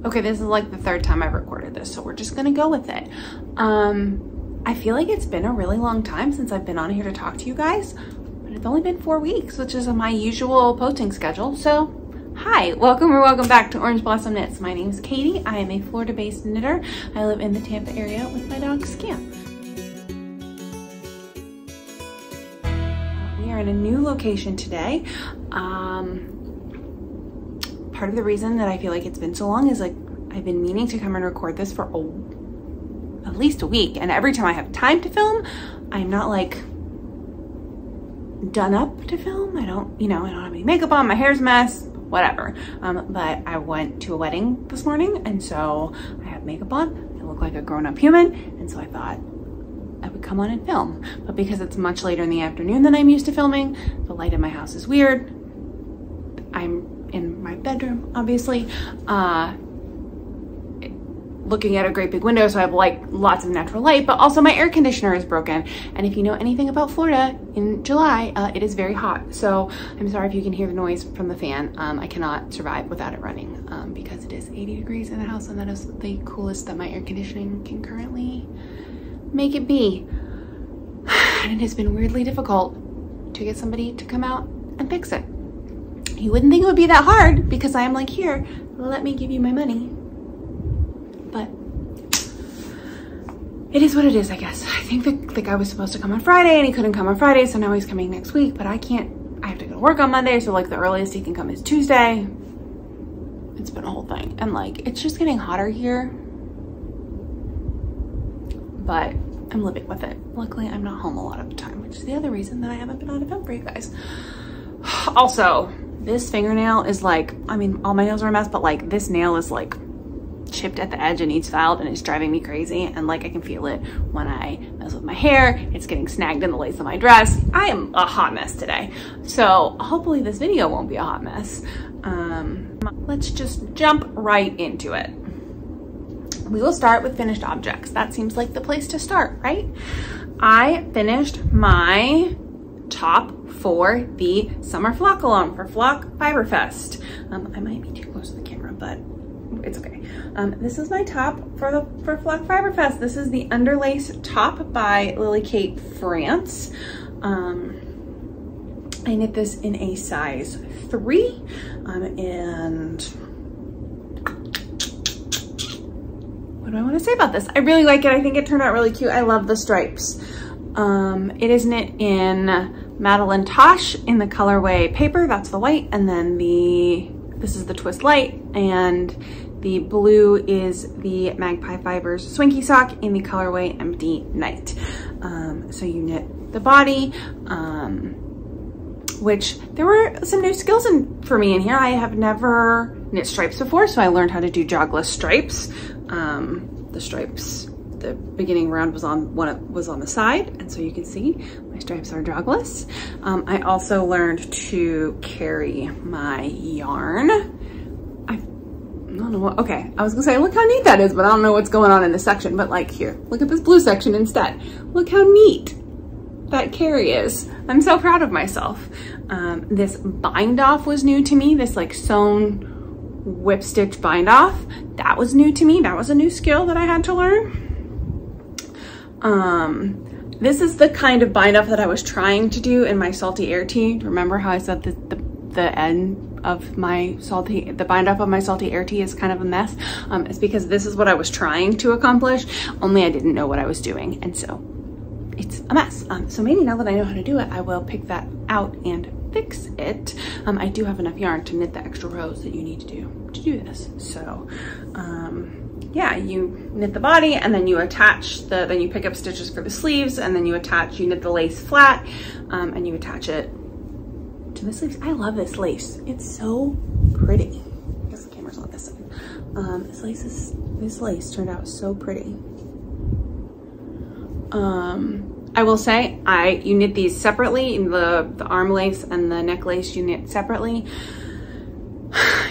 Okay, this is like the third time I've recorded this, so we're just gonna go with it. I feel like it's been a really long time since I've been on here to talk to you guys, but it's only been 4 weeks, which is my usual posting schedule. So hi, welcome or welcome back to Orange Blossom Knits. My name is Katie. I am a Florida-based knitter. I live in the Tampa area with my dog Scamp. We are in a new location today. Part of the reason that I feel like it's been so long is like I've been meaning to come and record this for at least a week, and every time I have time to film, I'm not like done up to film. I don't have any makeup on, my hair's a mess, whatever. But I went to a wedding this morning, and so I have makeup on. I look like a grown-up human, and so I thought I would come on and film. But because it's much later in the afternoon than I'm used to filming, the light in my house is weird. I'm in my bedroom, obviously, looking at a great big window, so I have like lots of natural light, but also my air conditioner is broken. And if you know anything about Florida in July, it is very hot. So I'm sorry if you can hear the noise from the fan. I cannot survive without it running because it is 80 degrees in the house, and that is the coolest that my air conditioning can currently make it be. And it has been weirdly difficult to get somebody to come out and fix it. You wouldn't think it would be that hard because I am like, here, let me give you my money. But it is what it is, I guess. I think the guy was supposed to come on Friday and he couldn't come on Friday, so now he's coming next week, but I can't. I have to go to work on Monday, so like the earliest he can come is Tuesday. It's been a whole thing. And like, it's just getting hotter here, but I'm living with it. Luckily, I'm not home a lot of the time, which is the other reason that I haven't been on a film for you guys. Also, this fingernail is like, I mean, all my nails are a mess, but like this nail is like chipped at the edge and needs filed, and it's driving me crazy. And like, I can feel it when I mess with my hair. It's getting snagged in the lace of my dress. I am a hot mess today. So hopefully this video won't be a hot mess. Let's just jump right into it. We will start with finished objects. That seems like the place to start, right? I finished my top for the summer flock along for Flock Fiber Fest. I might be too close to the camera, but it's okay. This is my top for Flock Fiber Fest. This is the Underlace top by Lily Kate France. I knit this in a size 3, and what do I want to say about this? I really like it. I think it turned out really cute. I love the stripes. It is knit in Madeline Tosh in the colorway paper, that's the white, and then this is the twist light, and the blue is the Magpie Fibers Swanky sock in the colorway empty night. So you knit the body, which there were some new skills for me in here. I have never knit stripes before, so I learned how to do jogless stripes. The stripes, the beginning round was on the side, and so you can see my stripes are jogless. I also learned to carry my yarn. I don't know what, okay, I was gonna say, look how neat that is, but I don't know what's going on in this section. But like, here, look at this blue section instead. Look how neat that carry is. I'm so proud of myself. This bind off was new to me, this like sewn whip stitch bind off. That was new to me. That was a new skill that I had to learn. This is the kind of bind off that I was trying to do in my Salty Air Tee. Remember how I said the end of my the bind off of my Salty Air Tee is kind of a mess? It's because this is what I was trying to accomplish, only I didn't know what I was doing, and so it's a mess. So maybe now that I know how to do it, I will pick that out and fix it. I do have enough yarn to knit the extra rows that you need to do this. So yeah, you knit the body, and then you attach then you pick up stitches for the sleeves, and then you knit the lace flat, and you attach it to the sleeves. I love this lace. It's so pretty. I guess the camera's on this side. This lace turned out so pretty. I will say, you knit these separately, the arm lace and the neck lace you knit separately.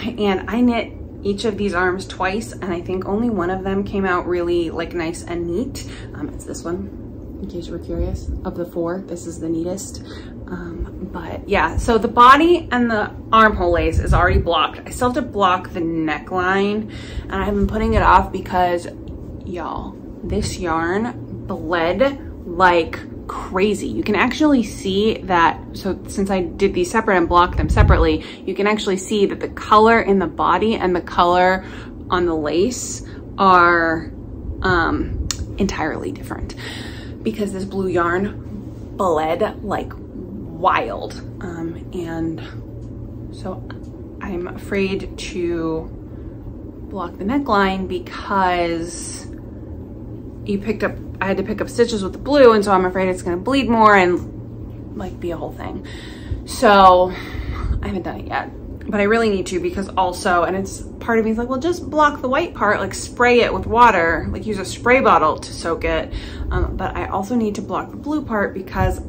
And I knit each of these arms twice, and I think only one of them came out really like nice and neat. It's this one, in case you were curious. Of the 4, this is the neatest. But yeah, so the body and the armhole lace is already blocked. I still have to block the neckline, and I've been putting it off because, y'all, this yarn bled like crazy. You can actually see that, so since I did these separate and blocked them separately, you can actually see that the color in the body and the color on the lace are entirely different because this blue yarn bled like wild. And so I'm afraid to block the neckline because I had to pick up stitches with the blue, and so I'm afraid it's gonna bleed more and like be a whole thing. So I haven't done it yet, but I really need to, because also, and it's part of me is like, well, just block the white part, like spray it with water, like use a spray bottle to soak it. But I also need to block the blue part because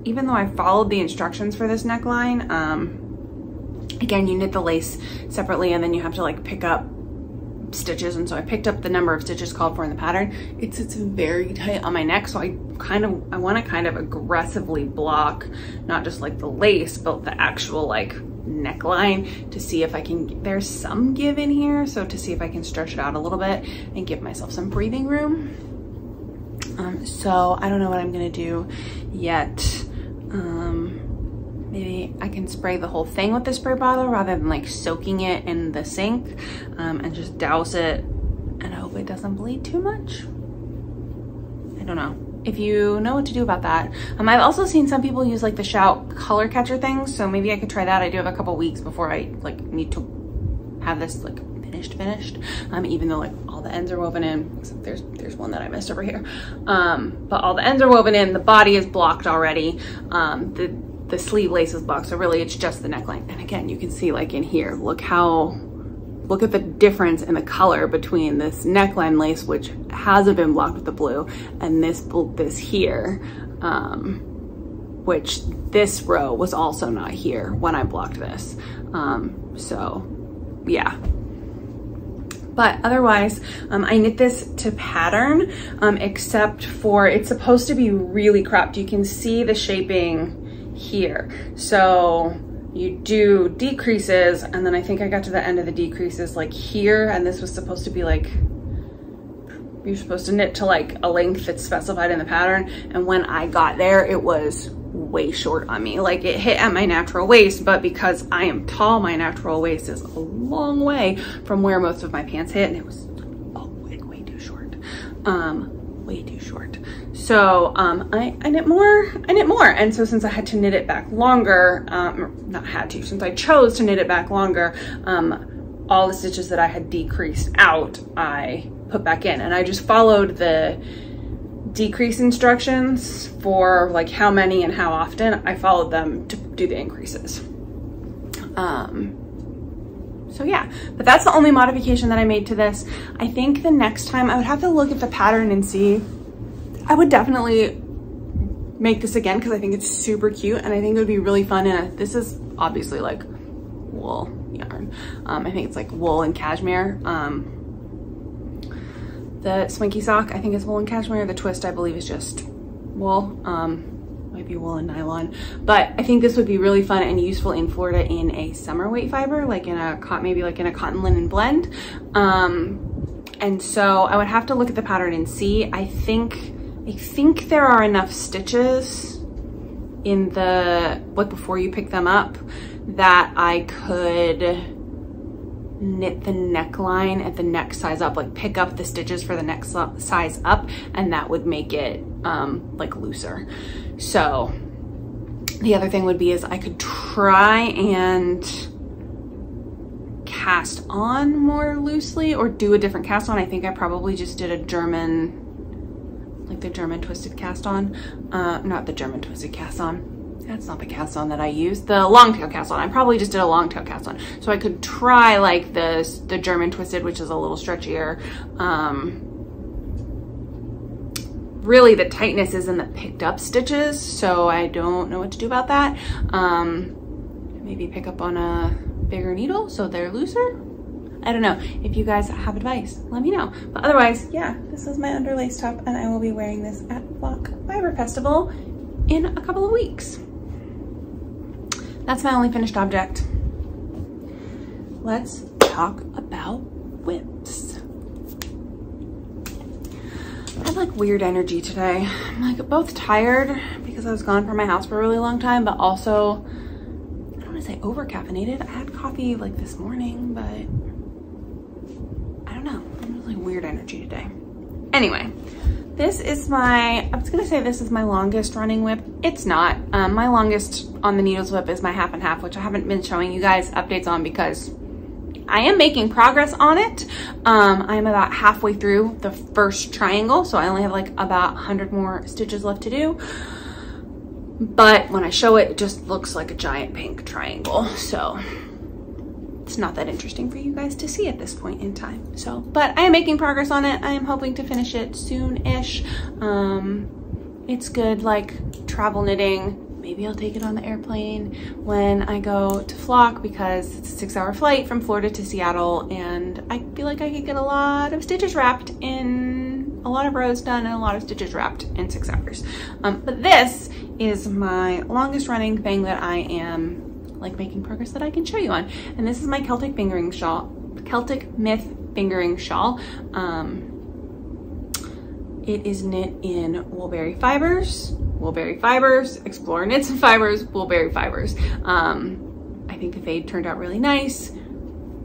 even though I followed the instructions for this neckline, again, you knit the lace separately and then you have to like pick up stitches, and so I picked up the number of stitches called for in the pattern. It sits very tight on my neck, so I want to kind of aggressively block not just like the lace but the actual like neckline to see if I can, there's some give in here, so to see if I can stretch it out a little bit and give myself some breathing room. So I don't know what I'm gonna do yet. Maybe I can spray the whole thing with the spray bottle rather than like soaking it in the sink, and just douse it and hope it doesn't bleed too much. I don't know. If you know what to do about that. I've also seen some people use like the Shawl color catcher things, so maybe I could try that. I do have a couple weeks before I like need to have this like finished, even though like all the ends are woven in, except there's one that I missed over here. But all the ends are woven in, the body is blocked already. The sleeve lace is blocked, so really it's just the neckline. And again, you can see like in here, look at the difference in the color between this neckline lace, which hasn't been blocked with the blue, and this here, which this row was also not here when I blocked this. So yeah. But otherwise, I knit this to pattern, except for it's supposed to be really cropped. You can see the shaping here. So you do decreases, and then I think I got to the end of the decreases like here, and this was supposed to be like, you're supposed to knit to like a length that's specified in the pattern, and when I got there it was way short on me. Like it hit at my natural waist, but because I am tall, my natural waist is a long way from where most of my pants hit, and it was way too short. Way too short. So I knit more, and so since I had to knit it back longer, since I chose to knit it back longer, all the stitches that I had decreased out I put back in, and I just followed the decrease instructions for like how many and how often. I followed them to do the increases. So yeah, but that's the only modification that I made to this. I think the next time I would have to look at the pattern and see. I would definitely make this again because I think it's super cute, and I think it would be really fun. And this is obviously like wool yarn. I think it's like wool and cashmere. The Swanky sock, I think is wool and cashmere. The twist, I believe, is just wool. Might be wool and nylon, but I think this would be really fun and useful in Florida in a summer weight fiber, like in a maybe like in a cotton linen blend. And so I would have to look at the pattern and see. I think there are enough stitches in the book before you pick them up that I could knit the neckline at the neck size up, like pick up the stitches for the neck size up, and that would make it like looser. So the other thing would be is I could try and cast on more loosely or do a different cast on. I think I probably just did a German, like the German twisted cast on, not the German twisted cast on. That's not the cast on that I used. The long tail cast on. I probably just did a long tail cast on. So I could try like the German twisted, which is a little stretchier. Really the tightness is in the picked up stitches, so I don't know what to do about that. Maybe pick up on a bigger needle so they're looser. I don't know. If you guys have advice, let me know. But otherwise, yeah, this is my underlace top, and I will be wearing this at Flock Fiber Festival in a couple of weeks. That's my only finished object. Let's talk about whips. I have like weird energy today. I'm like both tired because I was gone from my house for a really long time, but also, I don't want to say over caffeinated. I had coffee like this morning, but I don't know. I'm just like weird energy today. Anyway, this is my, I was gonna say this is my longest running whip. It's not. My longest on the needles whip is my half and half, which I haven't been showing you guys updates on because I am making progress on it. I am about halfway through the first triangle, so I only have like about 100 more stitches left to do. But when I show it, it just looks like a giant pink triangle. So it's not that interesting for you guys to see at this point in time. So, but I am making progress on it. I am hoping to finish it soon-ish. It's good like travel knitting. Maybe I'll take it on the airplane when I go to Flock because it's a 6-hour flight from Florida to Seattle, and I feel like I could get a lot of stitches wrapped in, a lot of rows done and a lot of stitches wrapped in 6 hours. But this is my longest running thing that I am like making progress that I can show you on. And this is my Celtic fingering shawl, Celtic Myth fingering shawl. It is knit in woolberry fibers, Explorer knits and fibers, woolberry fibers. I think the fade turned out really nice.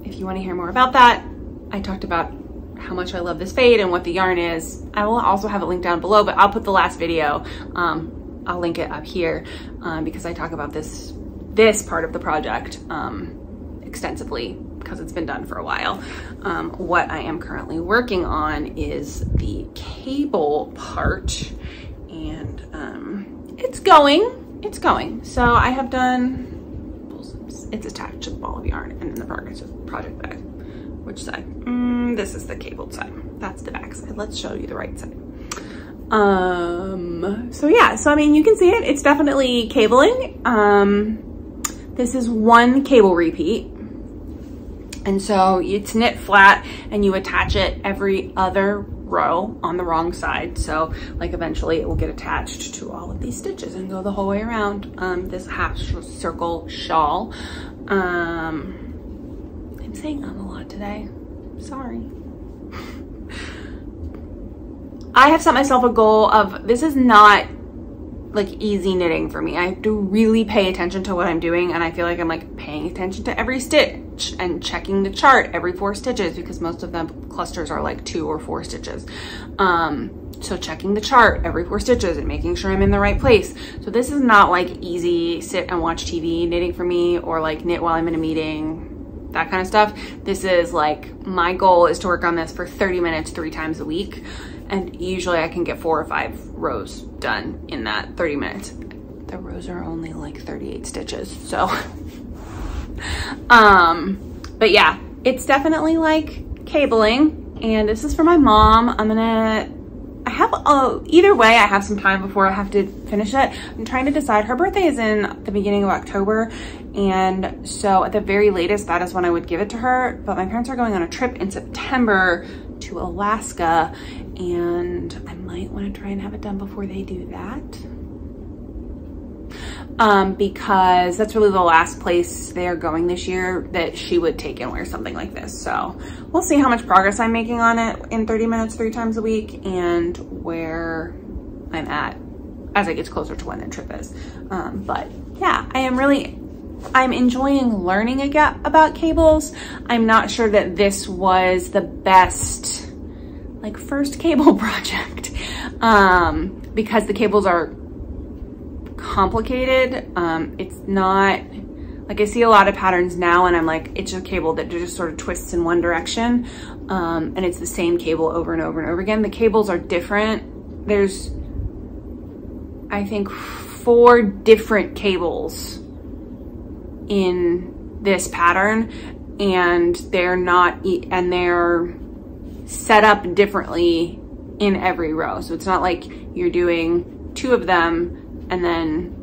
If you want to hear more about that, I talked about how much I love this fade and what the yarn is. I will also have it linked down below, but I'll put the last video, I'll link it up here because I talk about this part of the project extensively because it's been done for a while. What I am currently working on is the cable part, and it's going. So I have done, it's attached to the ball of yarn and then the project bag. Which side? This is the cabled side. That's the back side. Let's show you the right side. So yeah, so I mean, you can see it. It's definitely cabling. This is one cable repeat. And so it's knit flat and you attach it every other row on the wrong side. So like eventually it will get attached to all of these stitches and go the whole way around this half circle shawl. I'm saying a lot today. Sorry. I have set myself a goal of, this is not like easy knitting for me. I have to really pay attention to what I'm doing, and I feel like I'm like paying attention to every stitch and checking the chart every 4 stitches because most of them clusters are like 2 or 4 stitches. So checking the chart every 4 stitches and making sure I'm in the right place. So this is not like easy sit and watch TV knitting for me, or like knit while I'm in a meeting, that kind of stuff. This is like, my goal is to work on this for 30 minutes 3 times a week. And usually I can get 4 or 5 rows done in that 30 minutes. The rows are only like 38 stitches. So, but yeah, it's definitely like cabling, and this is for my mom. I have, either way, I have some time before I have to finish it. I'm trying to decide. Her birthday is in the beginning of October, and so at the very latest, that is when I would give it to her. But my parents are going on a trip in September to Alaska, and I might want to try and have it done before they do that. Because that's really the last place they are going this year that she would take and wear something like this. So we'll see how much progress I'm making on it in 30 minutes 3 times a week, and where I'm at as it gets closer to when the trip is. But yeah, I'm enjoying learning again about cables. I'm not sure that this was the best like first cable project because the cables are complicated. It's not like, I see a lot of patterns now and I'm like, it's a cable that just sort of twists in one direction, and it's the same cable over and over and over again. The cables are different. There's, I think, 4 different cables in this pattern, and they're set up differently in every row. So it's not like you're doing 2 of them and then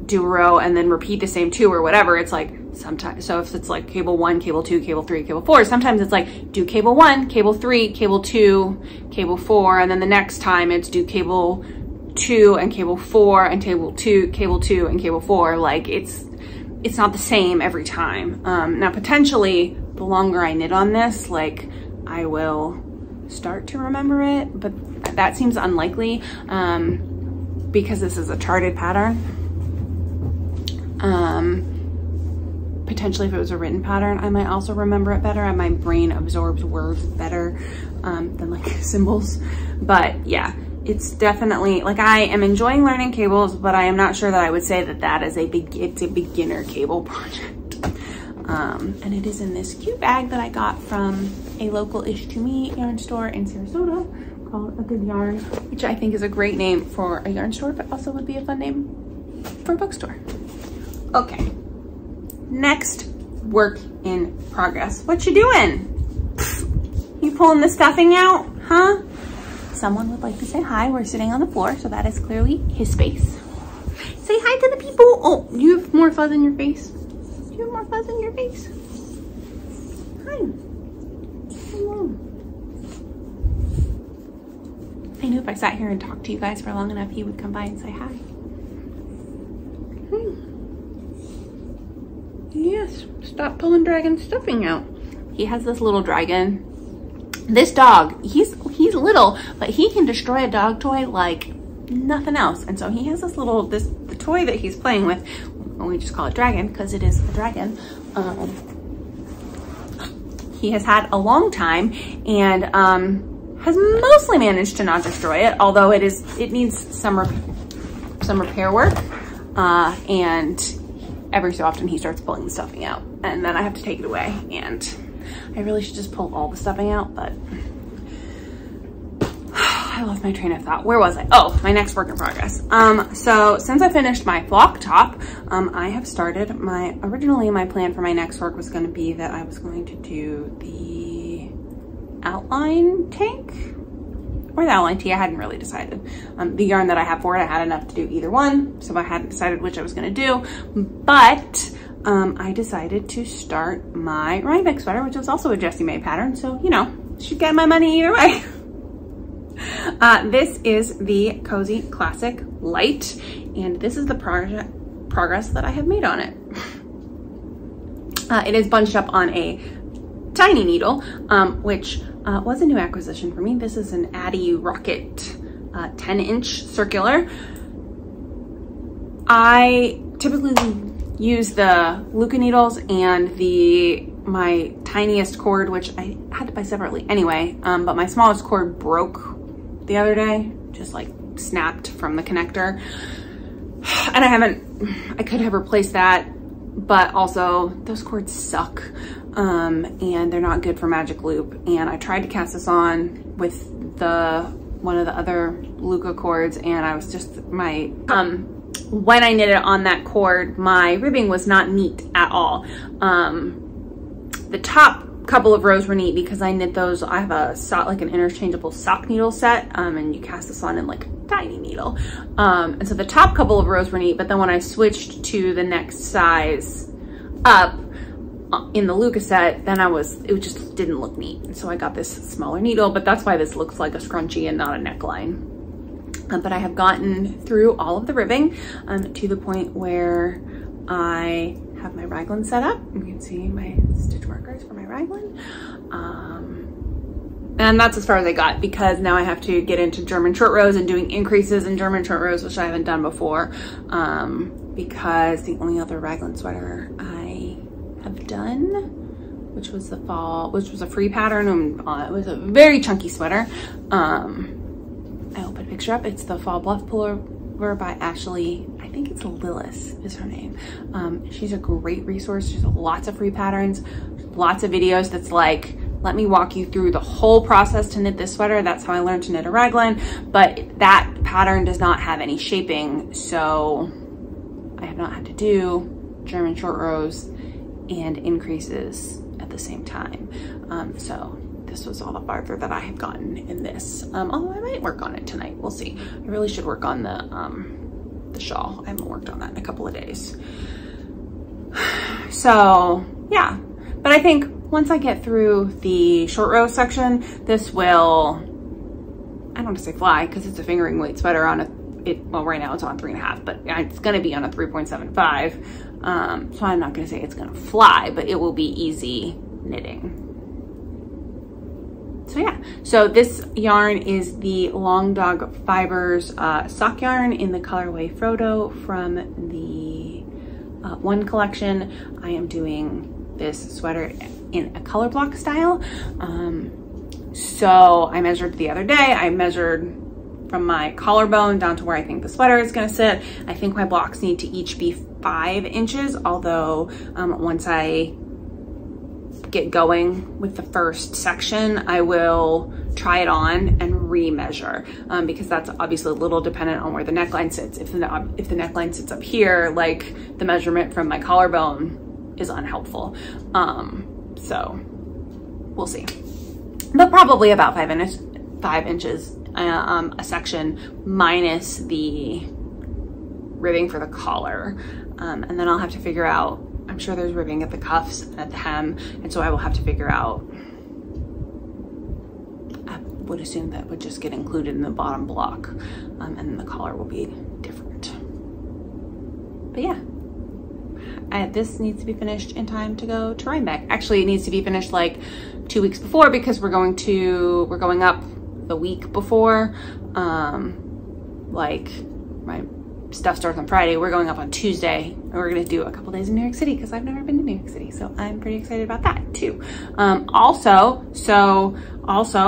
do a row and then repeat the same 2 or whatever. It's like sometimes, so if it's like cable 1, cable 2, cable 3, cable 4, sometimes it's like do cable 1, cable 3, cable 2, cable 4, and then the next time it's do cable 2 and cable 4 and cable 2 and cable 4. Like, it's it's not the same every time. Now potentially the longer I knit on this, like I will start to remember it, but that seems unlikely because this is a charted pattern. Potentially if it was a written pattern, I might also remember it better, and my brain absorbs words better than like symbols. But yeah, it's definitely, like, I am enjoying learning cables, but I am not sure that I would say that that is it's a beginner cable project. And it is in this cute bag that I got from a local-ish to me yarn store in Sarasota called A Good Yarn, which I think is a great name for a yarn store, but also would be a fun name for a bookstore. Okay, next work in progress. What you doing? You pulling the stuffing out, huh? Someone would like to say hi. We're sitting on the floor, so that is clearly his space. Say hi to the people. Oh, you have more fuzz in your face. Do you have more fuzz in your face? Hi. Hello. I knew if I sat here and talked to you guys for long enough, he would come by and say hi. Yes, stop pulling dragon stuffing out. He has this little dragon. This dog, he's little, but he can destroy a dog toy like nothing else. And so he has this little, the toy that he's playing with, well, we just call it Dragon because it is a dragon. He has had a long time and has mostly managed to not destroy it, although it needs some repair work. And every so often he starts pulling the stuffing out, and then I have to take it away, and I really should just pull all the stuffing out, but I lost my train of thought. Where was I? Oh, my next work in progress. So since I finished my flock top, I have started originally my plan for my next work was going to be that I was going to do the outline tank or the outline tee. I hadn't really decided. The yarn that I have for it, I had enough to do either one, so I hadn't decided which I was going to do, but I decided to start my rhinebeck sweater, which is also a Jessie made pattern, so you know, should get my money either way. This is the Cozy Classic Light, and this is the progress that I have made on it. It is bunched up on a tiny needle, which was a new acquisition for me. This is an Addy Rocket 10-inch circular. I typically use the Luca needles and my tiniest cord, which I had to buy separately anyway, but my smallest cord broke the other day, just like snapped from the connector, and I could have replaced that, but also those cords suck, and they're not good for magic loop. And I tried to cast this on with one of the other Luca cords, and I was just when I knit it on that cord, my ribbing was not neat at all. The top couple of rows were neat because I knit those. I have like an interchangeable sock needle set, and you cast this on in like a tiny needle. And so the top couple of rows were neat, but then when I switched to the next size up in the Luca set, then it just didn't look neat. And so I got this smaller needle, but that's why this looks like a scrunchie and not a neckline. But I have gotten through all of the ribbing to the point where I have my raglan set up. You can see my stitch markers for my raglan. And that's as far as I got, because now I have to get into German short rows and doing increases in German short rows, which I haven't done before, because the only other raglan sweater I have done, which was a free pattern, and it was a very chunky sweater. I'll put a picture up. It's the Fall Bluff Pullover by Ashley. I think it's Lilith is her name. She's a great resource. She's lots of free patterns, lots of videos that's like, let me walk you through the whole process to knit this sweater. That's how I learned to knit a raglan, but that pattern does not have any shaping, so I have not had to do German short rows and increases at the same time. So this was all the farther that I have gotten in this, although I might work on it tonight. We'll see. I really should work on the shawl. I haven't worked on that in a couple of days. So yeah, but I think once I get through the short row section, this will, I don't want to say fly because it's a fingering weight sweater on a well, right now it's on 3.5, but it's gonna be on a 3.75. So I'm not gonna say it's gonna fly, but it will be easy knitting. So yeah, so this yarn is the Long Dog Fibers sock yarn in the colorway Frodo from the One collection. I am doing this sweater in a color block style. So I measured the other day, I measured from my collarbone down to where I think the sweater is gonna sit. I think my blocks need to each be 5 inches, although once I get going with the first section, I will try it on and re-measure because that's obviously a little dependent on where the neckline sits. If the neckline sits up here, like the measurement from my collarbone is unhelpful. So we'll see, but probably about 5 inches a section minus the ribbing for the collar. And then I'll have to figure out, I'm sure there's ribbing at the cuffs and at the hem, and so I will have to figure out, I would assume that would just get included in the bottom block, and then the collar will be different. But yeah, this needs to be finished in time to go to Rhinebeck. Actually, it needs to be finished like 2 weeks before because we're going up the week before. Like my stuff starts on Friday, we're going up on Tuesday, and we're gonna do a couple days in New York City because I've never been to New York City, so I'm pretty excited about that too. Also,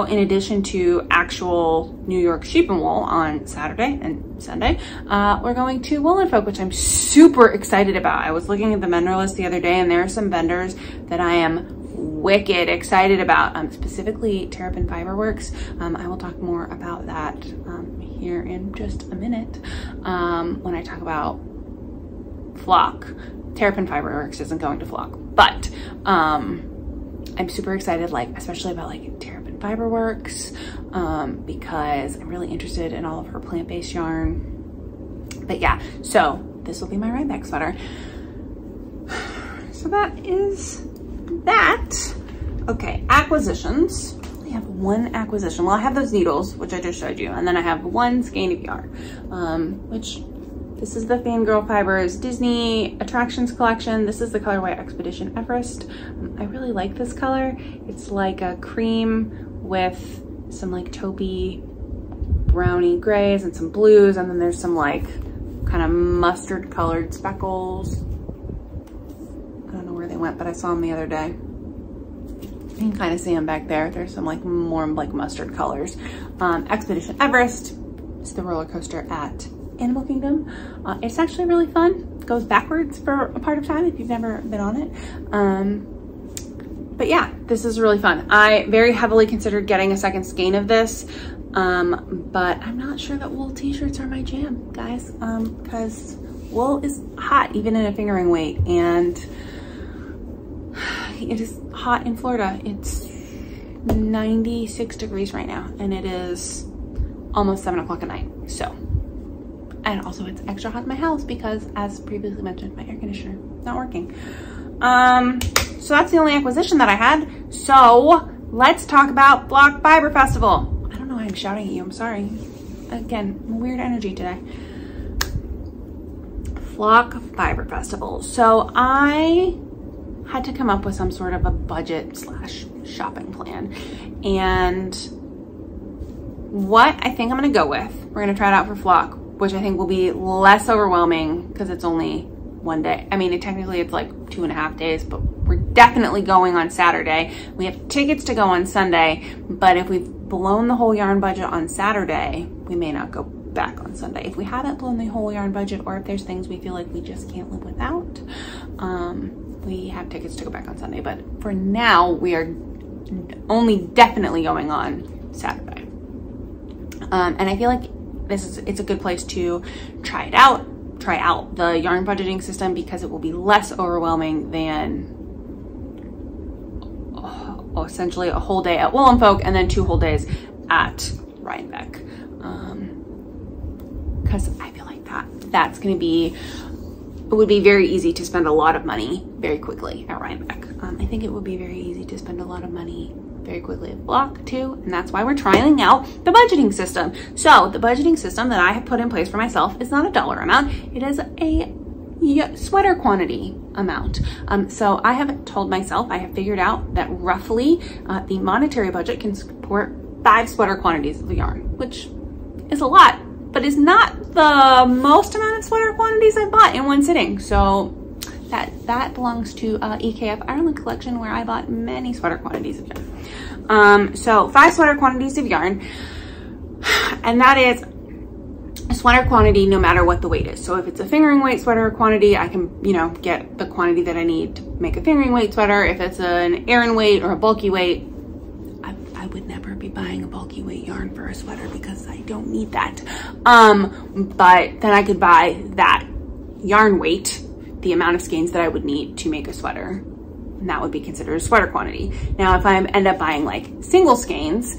in addition to actual New York sheep and wool on Saturday and Sunday, we're going to Wool and Folk, which I'm super excited about. I was looking at the vendor list the other day, and there are some vendors that I am wicked excited about, specifically Terrapin Fiber Works. I will talk more about that here in just a minute when I talk about Flock. Terrapin Fiber Works isn't going to Flock, but I'm super excited, like especially about like Terrapin Fiber Works because I'm really interested in all of her plant-based yarn. But yeah, so this will be my Rhinebeck sweater. So that is that. Okay, acquisitions. I have one acquisition. Well, I have those needles, which I just showed you, and then I have one skein of yarn, which this is the Fangirl Fibers Disney Attractions collection. This is the colorway Expedition Everest. I really like this color. It's like a cream with some like taupey browny grays and some blues, and then there's some like kind of mustard colored speckles. I don't know where they went, but I saw them the other day. You can kind of see them back there. There's some like more like mustard colors. Expedition Everest is the roller coaster at Animal Kingdom. It's actually really fun. It goes backwards for a part of time if you've never been on it. But yeah, this is really fun. I very heavily considered getting a second skein of this, but I'm not sure that wool t-shirts are my jam, guys, because wool is hot even in a fingering weight, and it is hot in Florida. It's 96 degrees right now, and it is almost 7 o'clock at night. So, and also it's extra hot in my house because, as previously mentioned, my air conditioner not working. So that's the only acquisition that I had. So let's talk about Block Fiber Festival. I don't know why I'm shouting at you, I'm sorry. Again, weird energy today. Flock Fiber Festival. So I had to come up with some sort of a budget slash shopping plan. And what I think I'm gonna go with, we're gonna try it out for Flock, which I think will be less overwhelming because it's only one day. I mean, technically it's like 2.5 days, but we're definitely going on Saturday. We have tickets to go on Sunday, but if we've blown the whole yarn budget on Saturday, we may not go back on Sunday. If we haven't blown the whole yarn budget, or if there's things we feel like we just can't live without, we have tickets to go back on Sunday. But for now, we are only definitely going on Saturday. And I feel like it's a good place to try it out. Try out the yarn budgeting system because it will be less overwhelming than essentially a whole day at Wool and Folk and then 2 whole days at Rhinebeck. Because I feel like that's going to be, it would be very easy to spend a lot of money very quickly at Rhinebeck. I think it would be very easy to spend a lot of money very quickly at block too, and that's why we're trying out the budgeting system. So the budgeting system that I have put in place for myself is not a dollar amount, it is a sweater quantity amount. So I have told myself, I have figured out that roughly the monetary budget can support 5 sweater quantities of yarn, which is a lot, but is not the most amount of sweater quantities I've bought in one sitting. So that belongs to EKF Ireland collection, where I bought many sweater quantities of yarn. So 5 sweater quantities of yarn, and that is a sweater quantity no matter what the weight is. So if it's a fingering weight sweater quantity, I can, you know, get the quantity that I need to make a fingering weight sweater. If it's an Aran weight or a bulky weight, I would never be buying a bulky weight yarn for a sweater because I don't need that. But then I could buy that yarn weight, the amount of skeins that I would need to make a sweater, and that would be considered a sweater quantity. Now, if I end up buying like single skeins,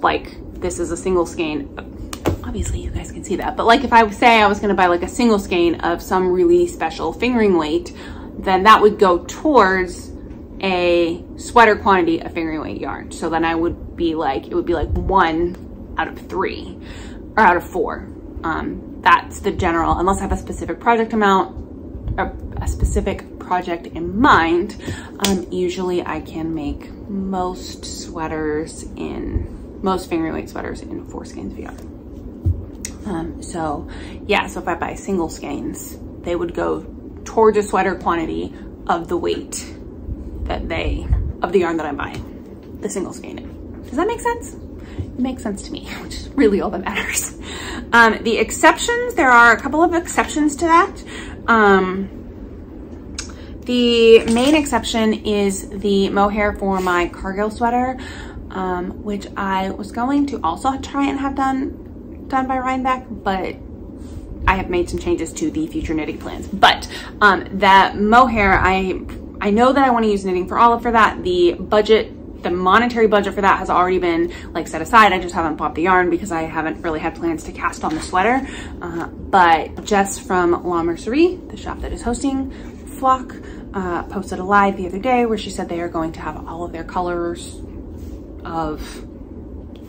like this is a single skein, obviously you guys can see that, but like if I say I was gonna buy like a single skein of some really special fingering weight, then that would go towards a sweater quantity of fingering weight yarn. So then I would be like, it would be like 1 out of 3 or out of 4. That's the general, unless I have a specific project amount, a specific project in mind. Usually I can make most fingering weight sweaters in 4 skeins of yarn. So yeah, so if I buy single skeins, they would go towards a sweater quantity of the weight of the yarn that I'm buying, the single skein in. Does that make sense? It makes sense to me, which is really all that matters. The exceptions, there are a couple of exceptions to that. The main exception is the mohair for my cargo sweater, which I was going to also try and have done by Rhinebeck, but I have made some changes to the future knitting plans. But that mohair, I know that I want to use knitting for olive for that. The monetary budget for that has already been like set aside. I just haven't bought the yarn because I haven't really had plans to cast on the sweater. But Jess from La Mercerie, the shop that is hosting Flock, posted a live the other day where she said they are going to have all of their colors of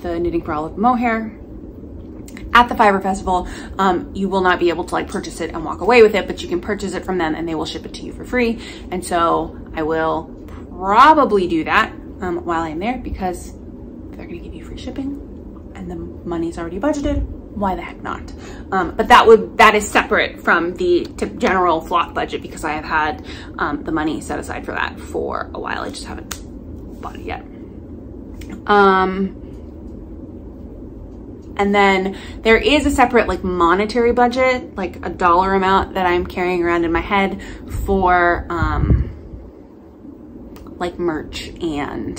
the Knitting for Olive mohair at the Fiber Festival. You will not be able to like purchase it and walk away with it, but you can purchase it from them and they will ship it to you for free. And so I will probably do that while I'm there, because they're gonna give you free shipping and the money's already budgeted. Why the heck not? But that is separate from the general Flock budget, because I have had the money set aside for that for a while. I just haven't bought it yet. And then there is a separate like monetary budget, like a dollar amount that I'm carrying around in my head for like merch and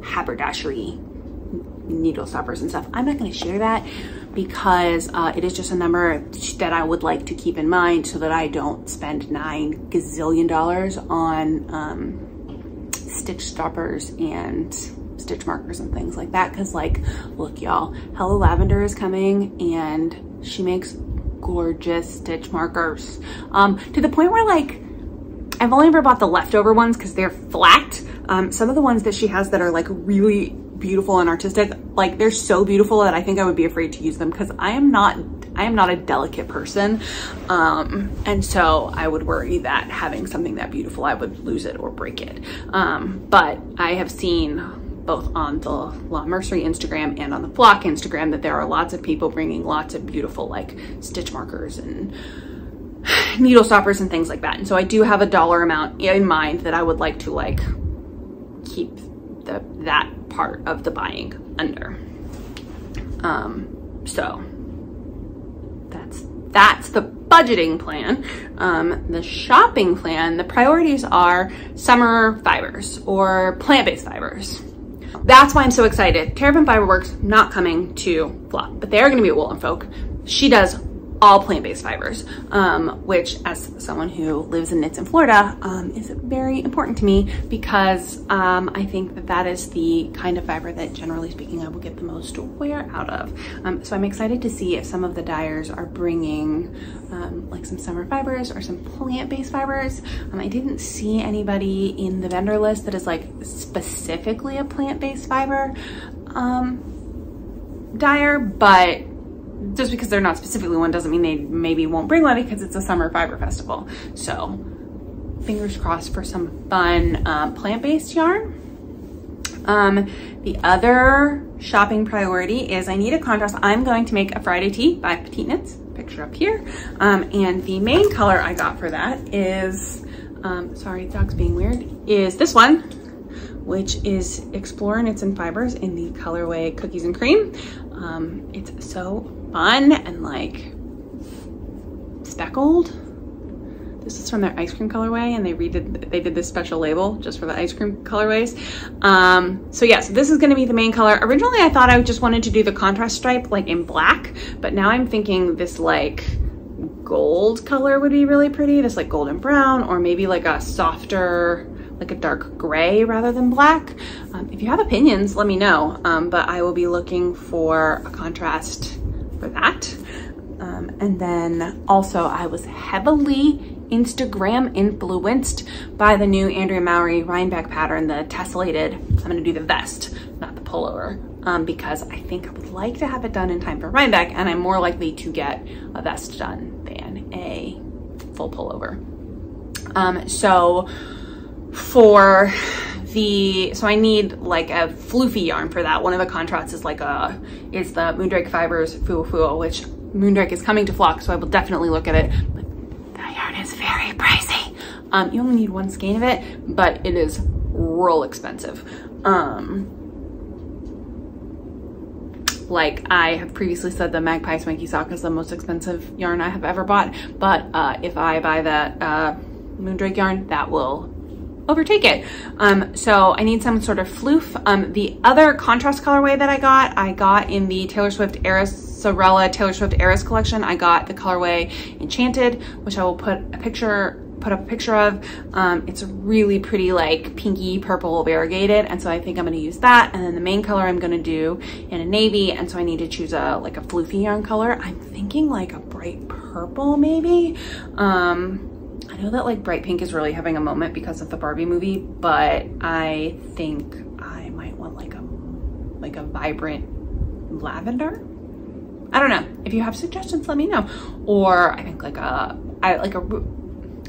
haberdashery needle stoppers and stuff. I'm not going to share that because it is just a number that I would like to keep in mind so that I don't spend $9 gazillion on stitch stoppers and stitch markers and things like that. Because like, look y'all, Hello Lavender is coming and she makes gorgeous stitch markers to the point where like I've only ever bought the leftover ones because they're flat. Some of the ones that she has that are like really beautiful and artistic, like they're so beautiful that I think I would be afraid to use them because I am not a delicate person. And so I would worry that having something that beautiful, I would lose it or break it. But I have seen both on the La Mercerie Instagram and on the Flock Instagram that there are lots of people bringing lots of beautiful like stitch markers and needle stoppers and things like that. And so I do have a dollar amount in mind that I would like to like keep that part of the buying under. So that's the budgeting plan. The shopping plan, the priorities are summer fibers or plant-based fibers. That's why I'm so excited. Terrapin Fiberworks not coming to Flock, but they are going to be at Wool and Folk. She does all plant-based fibers, which as someone who lives and knits in Florida, is very important to me because I think that that is the kind of fiber that generally speaking I will get the most wear out of. So I'm excited to see if some of the dyers are bringing like some summer fibers or some plant-based fibers. I didn't see anybody in the vendor list that is like specifically a plant-based fiber dyer, but just because they're not specifically one doesn't mean they maybe won't bring one because it's a summer fiber festival. So fingers crossed for some fun plant-based yarn. The other shopping priority is I need a contrast. I'm going to make a Friday tee by Petite Knits, picture up here. And the main color I got for that is, sorry, dog's being weird, is this one, which is Explore Knits and Fibers in the colorway Cookies and Cream. It's so fun and like speckled. This is from their ice cream colorway, and they did this special label just for the ice cream colorways. So yeah, so this is gonna be the main color. Originally I thought I just wanted to do the contrast stripe like in black, but now I'm thinking this like gold color would be really pretty, this like golden brown, or maybe like a softer, like a dark gray rather than black. If you have opinions, let me know, but I will be looking for a contrast for that. And then also I was heavily Instagram influenced by the new Andrea Mowry Rhinebeck pattern, the tessellated. I'm gonna do the vest, not the pullover, because I think I would like to have it done in time for Rhinebeck, and I'm more likely to get a vest done than a full pullover. So I need like a floofy yarn for that. One of the contrasts is like is the Moondrake Fibers Fuo Fuo, which Moondrake is coming to Flock, so I will definitely look at it. But that yarn is very pricey. You only need one skein of it, but it is real expensive. Like I have previously said, the Magpie Swanky sock is the most expensive yarn I have ever bought, but if I buy that Moondrake yarn, that will overtake it. So I need some sort of floof. The other contrast colorway that I got in the Taylor Swift Sorella Taylor Swift Eras collection. I got the colorway Enchanted, which I will put up a picture of. It's really pretty like pinky purple variegated, and so I think I'm going to use that. And then the main color I'm going to do in a navy, and so I need to choose like a floofy yarn color. I'm thinking like a bright purple maybe. I know that like bright pink is really having a moment because of the Barbie movie, but I think I might want like a vibrant lavender. I don't know. If you have suggestions, let me know. Or I think I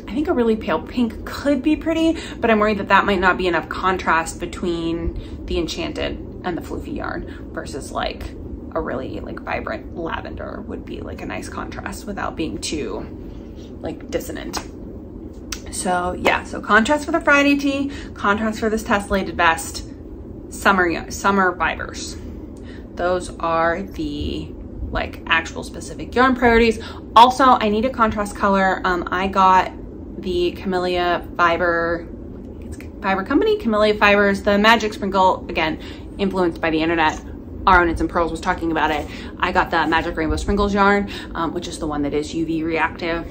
think a really pale pink could be pretty, but I'm worried that that might not be enough contrast between the Enchanted and the floofy yarn versus like a really like vibrant lavender would be like a nice contrast without being too like dissonant. So yeah, so contrast for the Friday tee, contrast for this tessellated vest, summer fibers. Those are the like actual specific yarn priorities. Also, I need a contrast color. I got the Camellia Fiber Company, Camellia Fibers, the Magic Sprinkle, again, influenced by the internet. Our Knits and Pearls was talking about it. I got the Magic Rainbow Sprinkles yarn, which is the one that is UV reactive.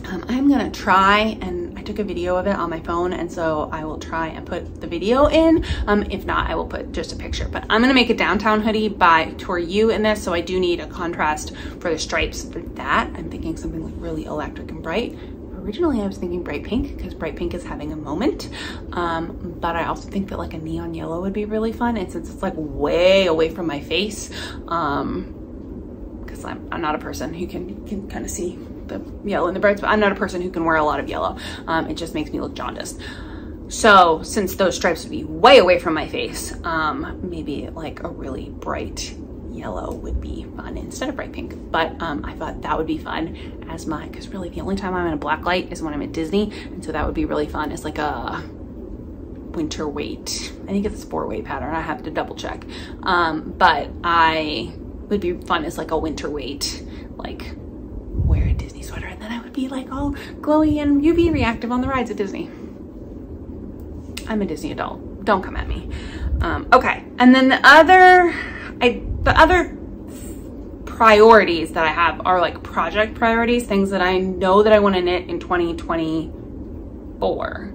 I'm gonna try, and I took a video of it on my phone, and so I will try and put the video in. If not, I will put just a picture, but I'm gonna make a downtown hoodie by Tour U in this, so I do need a contrast for the stripes for that. I'm thinking something like really electric and bright. Originally, I was thinking bright pink because bright pink is having a moment, but I also think that like a neon yellow would be really fun, and since it's like way away from my face, because I'm not a person who can kind of see the yellow in the brights, but I'm not a person who can wear a lot of yellow. It just makes me look jaundiced. So since those stripes would be way away from my face, maybe like a really bright yellow would be fun instead of bright pink. But I thought that would be fun as because really the only time I'm in a black light is when I'm at Disney, and so that would be really fun as like a winter weight. I think it's a sport weight pattern. I have to double check. But I would be fun as like a winter weight, like wear a Disney sweater, and then I would be like all glowy and UV reactive on the rides at Disney. I'm a Disney adult, don't come at me. Okay, and then the other priorities that I have are like project priorities, things that I know that I want to knit in 2024.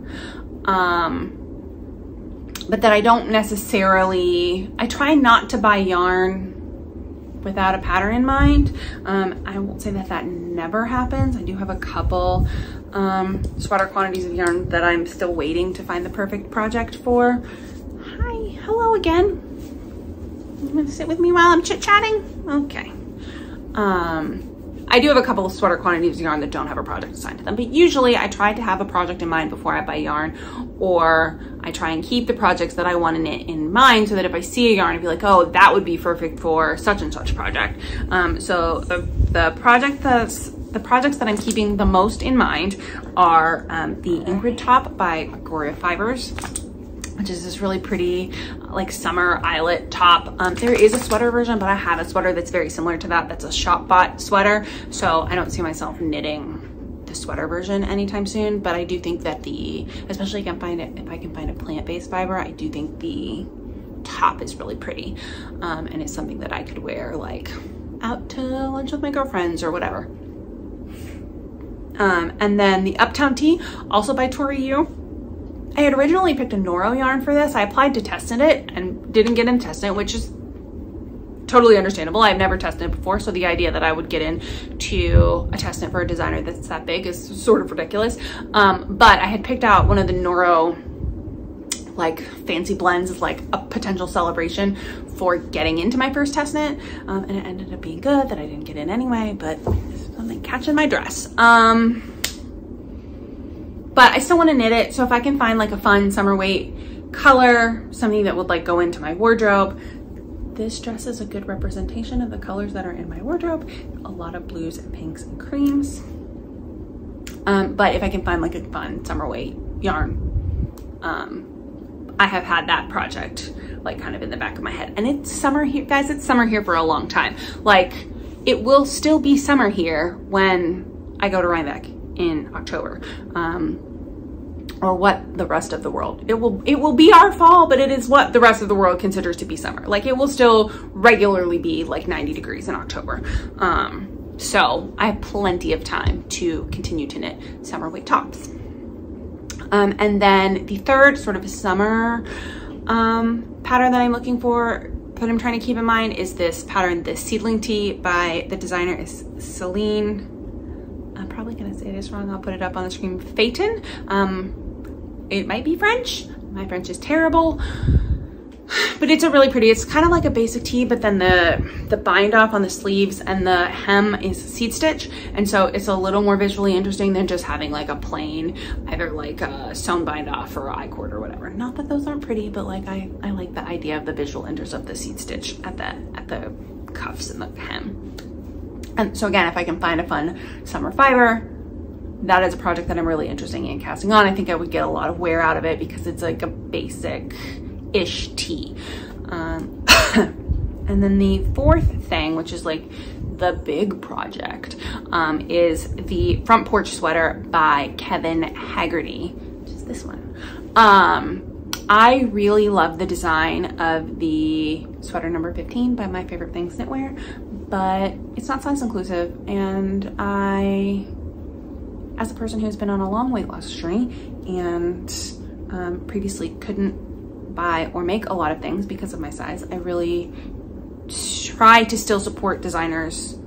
But that I don't necessarily, I try not to buy yarn without a pattern in mind. I won't say that that never happens. I do have a couple sweater quantities of yarn that I'm still waiting to find the perfect project for. Hi, hello again. You want to sit with me while I'm chit-chatting? Okay. I do have a couple of sweater quantities of yarn that don't have a project assigned to them, but usually I try to have a project in mind before I buy yarn, or I try and keep the projects that I want to knit in mind so that if I see a yarn, I'd be like, oh, that would be perfect for such and such project. So the projects that I'm keeping the most in mind are the Ingrid top by Gloria Fibers, which is this really pretty like summer eyelet top. There is a sweater version, but I have a sweater that's very similar to that. That's a shop bought sweater. So I don't see myself knitting the sweater version anytime soon, but I do think that especially if I can find a plant-based fiber, I do think the top is really pretty. And it's something that I could wear like out to lunch with my girlfriends or whatever. And then the Uptown Tee, also by Tori Yu. I had originally picked a Noro yarn for this. I applied to test it and didn't get in testing it, which is totally understandable. I've never tested it before, so the idea that I would get into a test knit for a designer that's that big is sort of ridiculous. But I had picked out one of the Noro like fancy blends as like a potential celebration for getting into my first test knit, and it ended up being good that I didn't get in anyway, but something catching my dress. But I still want to knit it, so if I can find like a fun summer weight color, something that would like go into my wardrobe. This dress is a good representation of the colors that are in my wardrobe. A lot of blues and pinks and creams. But if I can find like a fun summer weight yarn, I have had that project like kind of in the back of my head. And it's summer here, guys, it's summer here for a long time. Like it will still be summer here when I go to Rhinebeck in October, or what the rest of the world, it will be our fall, but it is what the rest of the world considers to be summer. Like it will still regularly be like 90 degrees in October. So I have plenty of time to continue to knit summer weight tops. And then the third sort of summer pattern that I'm looking for, that I'm trying to keep in mind, is this pattern, this Seedling Tee by the designer is Celine. I'm probably gonna say this wrong. I'll put it up on the screen. Phaeton. It might be French. My French is terrible, but it's a really pretty, it's kind of like a basic tee, but then the bind off on the sleeves and the hem is seed stitch. And so it's a little more visually interesting than just having like a plain, either like a sewn bind off or I-cord or whatever. Not that those aren't pretty, but like I like the idea of the visual interest of the seed stitch at the cuffs and the hem. And so again, if I can find a fun summer fiber, that is a project that I'm really interested in casting on. I think I would get a lot of wear out of it because it's like a basic-ish tee. And then the fourth thing, which is like the big project, is the Front Porch sweater by Kevin Haggerty, which is this one. I really love the design of the sweater number 15 by My Favorite Things Knitwear, but it's not size inclusive, and I, as a person who's been on a long weight loss journey and previously couldn't buy or make a lot of things because of my size, I really try to still support designers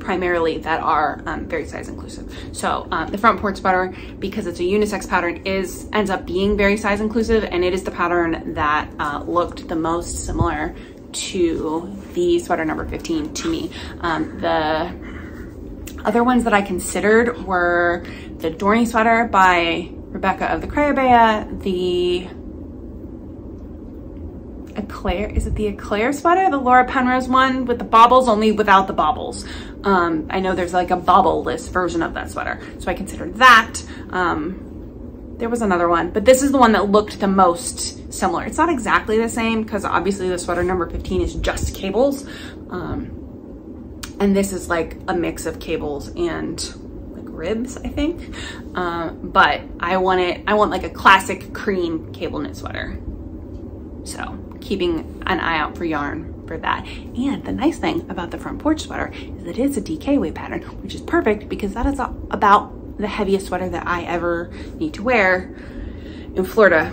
primarily that are very size inclusive. So the Front Porch sweater, because it's a unisex pattern, ends up being very size inclusive, and it is the pattern that looked the most similar to the sweater number 15 to me. The other ones that I considered were the Dorney sweater by Rebecca of the Crayabea, the Eclair, is it the Eclair sweater? The Laura Penrose one with the bobbles, only without the bobbles. I know there's like a bobble-less version of that sweater, so I considered that. There was another one, but this is the one that looked the most similar. It's not exactly the same because obviously the sweater number 15 is just cables. And this is like a mix of cables and like ribs, I think. But I want like a classic cream cable knit sweater. So keeping an eye out for yarn for that. And the nice thing about the front porch sweater is it is a DK weight pattern, which is perfect because that is about the heaviest sweater that I ever need to wear in Florida.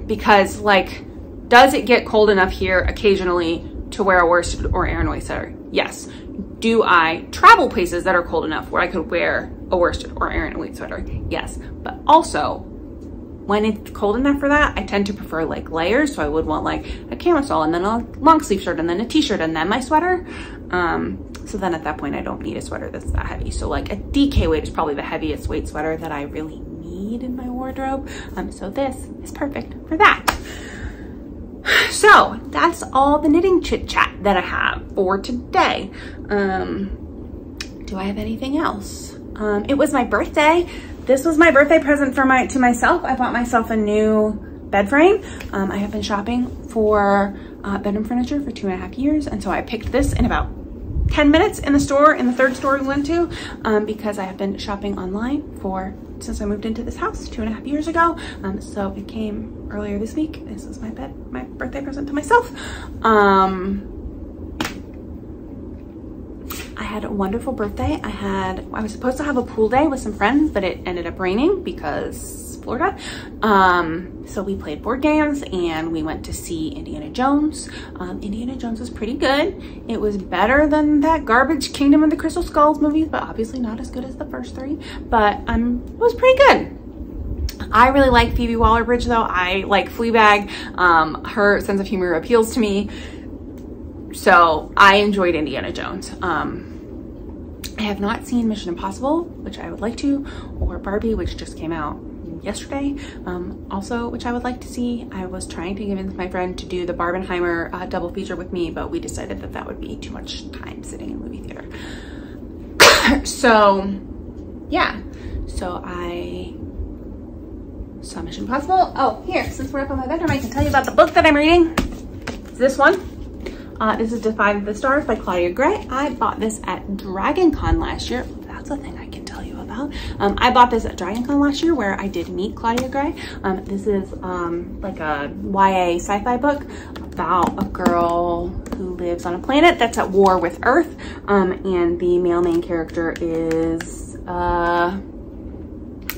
Because like, does it get cold enough here occasionally to wear a worsted or Aranoi sweater? Yes. Do I travel places that are cold enough where I could wear a worsted or Aranoi sweater? Yes. But also, when it's cold enough for that, I tend to prefer like layers. So I would want like a camisole and then a long sleeve shirt and then a t-shirt and then my sweater. So then at that point, I don't need a sweater that's that heavy. So like a DK weight is probably the heaviest weight sweater that I really need in my wardrobe. So this is perfect for that. So that's all the knitting chit chat that I have for today. Do I have anything else? It was my birthday. This was my birthday present to myself. I bought myself a new bed frame. I have been shopping for bedroom furniture for 2.5 years. And so I picked this in about 10 minutes in the store, in the third store we went to, because I have been shopping online since I moved into this house 2.5 years ago. So it came earlier this week. This is my birthday present to myself. I had a wonderful birthday. I was supposed to have a pool day with some friends, but it ended up raining because Florida. So we played board games and we went to see Indiana Jones. Indiana Jones was pretty good. It was better than that garbage Kingdom of the Crystal Skulls movies, but obviously not as good as the first 3, but it was pretty good. I really like Phoebe Waller-Bridge though. I like Fleabag. Her sense of humor appeals to me. So I enjoyed Indiana Jones. I have not seen Mission Impossible, which I would like to, or Barbie, which just came out yesterday, also, which I would like to see. I was trying to convince my friend to do the Barbenheimer double feature with me, but we decided that that would be too much time sitting in the movie theater. So yeah, so I saw Mission Impossible. Oh, here, since we're up on my bedroom, I can tell you about the book that I'm reading. It's this one. This is Defy the Stars by Claudia Gray. I bought this at Dragon Con last year. That's a thing I can tell you about. I bought this at Dragon Con last year where I did meet Claudia Gray. This is like a YA sci-fi book about a girl who lives on a planet that's at war with Earth. And the male main character is, I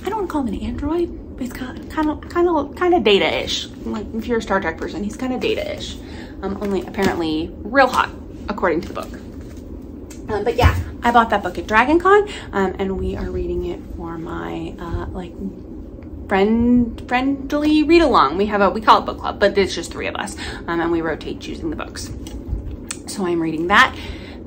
don't want to call him an android, but he's kind of Data-ish. Like if you're a Star Trek person, he's kind of Data-ish. Only apparently real hot, according to the book. But yeah, I bought that book at Dragon Con, and we are reading it for my like friendly read along. We call it book club, but it's just 3 of us, and we rotate choosing the books. So I'm reading that.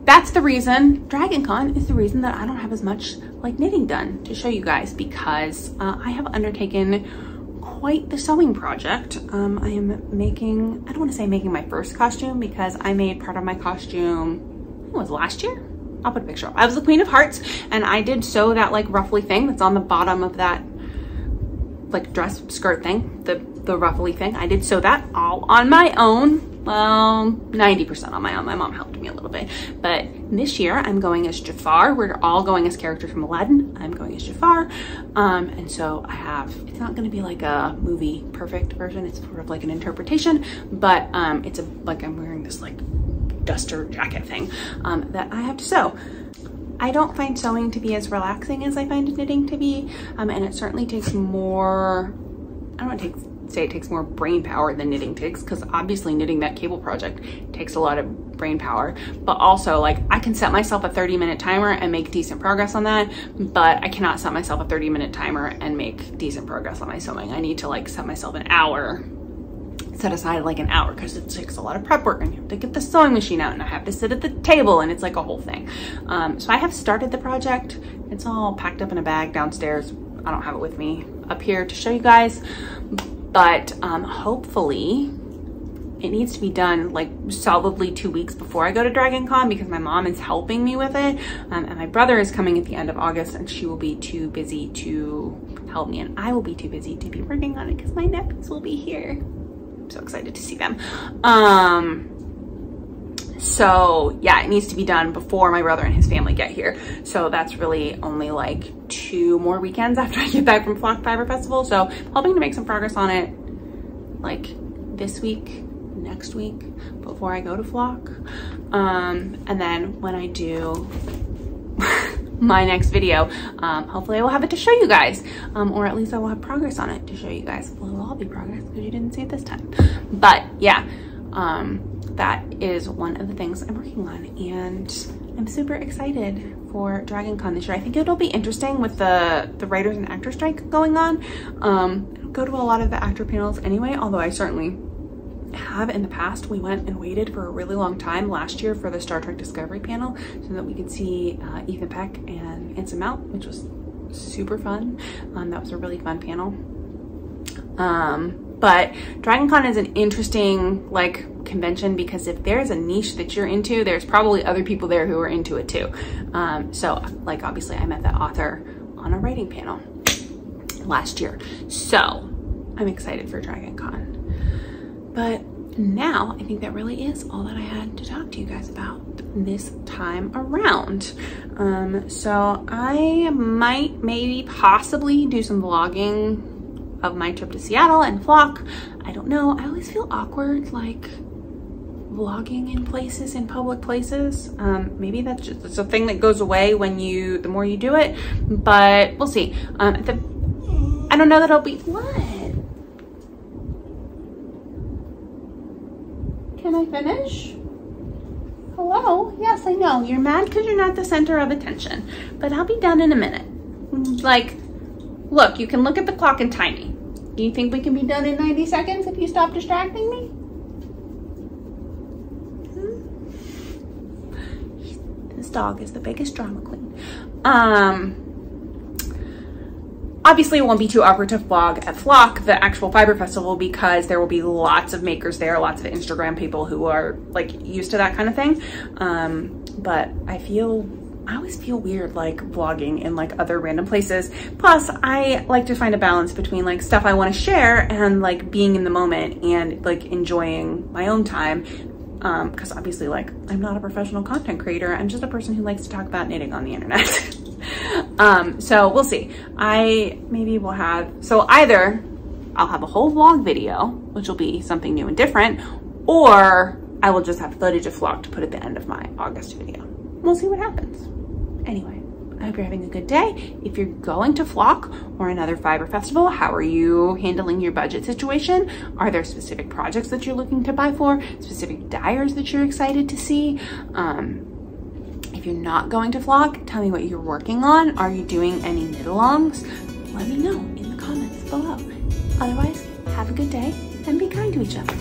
That's the reason, Dragon Con is the reason that I don't have as much like knitting done to show you guys, because I have undertaken quite the sewing project. I am making, I don't want to say making my first costume, because I made part of my costume, it was last year? I'll put a picture up. I was the Queen of Hearts, and I did sew that like ruffly thing that's on the bottom of that like dress skirt thing, the ruffly thing. I did sew that all on my own. Well, 90% on my own. My mom helped me a little bit. But this year I'm going as Jafar. We're all going as characters from Aladdin. I'm going as Jafar. And so it's not gonna be like a movie perfect version. It's sort of like an interpretation, but it's like I'm wearing this like duster jacket thing that I have to sew. I don't find sewing to be as relaxing as I find knitting to be. And it certainly takes more, I don't want to say it takes more brain power than knitting takes, because obviously knitting that cable project takes a lot of brain power, but also like I can set myself a 30-minute timer and make decent progress on that, but I cannot set myself a 30-minute timer and make decent progress on my sewing. I need to like set myself an hour, set aside like an hour, because it takes a lot of prep work, and you have to get the sewing machine out, and I have to sit at the table, and it's like a whole thing. So I have started the project. It's all packed up in a bag downstairs. I don't have it with me up here to show you guys, but hopefully it needs to be done like solidly 2 weeks before I go to Dragon Con, because my mom is helping me with it, and my brother is coming at the end of August, and she will be too busy to help me, and I will be too busy to be working on it because my nephews will be here. I'm so excited to see them. So yeah, it needs to be done before my brother and his family get here. So that's really only like 2 more weekends after I get back from Flock Fiber Festival. So hoping to make some progress on it like this week, next week before I go to flock. And then when I do my next video, hopefully I will have it to show you guys, or at least I will have progress on it to show you guys. Well, it'll all be progress because you didn't see it this time. But yeah, that is one of the things I'm working on, and I'm super excited for Dragon Con this year. I think it'll be interesting with the writers and actor strike going on. I don't go to a lot of the actor panels anyway, although I certainly have in the past. We went and waited for a really long time last year for the Star Trek Discovery panel so that we could see Ethan Peck and Anson Mount, which was super fun. That was a really fun panel. But Dragon Con is an interesting like convention because if there's a niche that you're into, there's probably other people there who are into it too. So like obviously I met that author on a writing panel last year. So I'm excited for Dragon Con. But now I think that really is all that I had to talk to you guys about this time around. So I might maybe possibly do some vlogging of my trip to Seattle and flock. I don't know. I always feel awkward like vlogging in places, in public places. Maybe that's just it's a thing that goes away when the more you do it, but we'll see. I don't know that I'll be, what? Can I finish? Hello? Yes, I know. You're mad because you're not the center of attention, but I'll be done in a minute. Like, look, you can look at the clock and time me. Do you think we can be done in 90 seconds if you stop distracting me? This dog is the biggest drama queen. Obviously it won't be too awkward to vlog at Flock, the actual fiber festival, because there will be lots of makers there, lots of Instagram people who are like used to that kind of thing. But I always feel weird like vlogging in like other random places. Plus I like to find a balance between like stuff I want to share and like being in the moment and like enjoying my own time. Because obviously like I'm not a professional content creator. I'm just a person who likes to talk about knitting on the internet. So we'll see. So either I'll have a whole vlog video, which will be something new and different, or I will just have footage of Flock to put at the end of my August video. We'll see what happens. Anyway, I hope you're having a good day. If you're going to Flock or another fiber festival, how are you handling your budget situation? Are there specific projects that you're looking to buy for? Specific dyers that you're excited to see? If you're not going to Flock, tell me what you're working on. Are you doing any knit-alongs? Let me know in the comments below. Otherwise, have a good day and be kind to each other.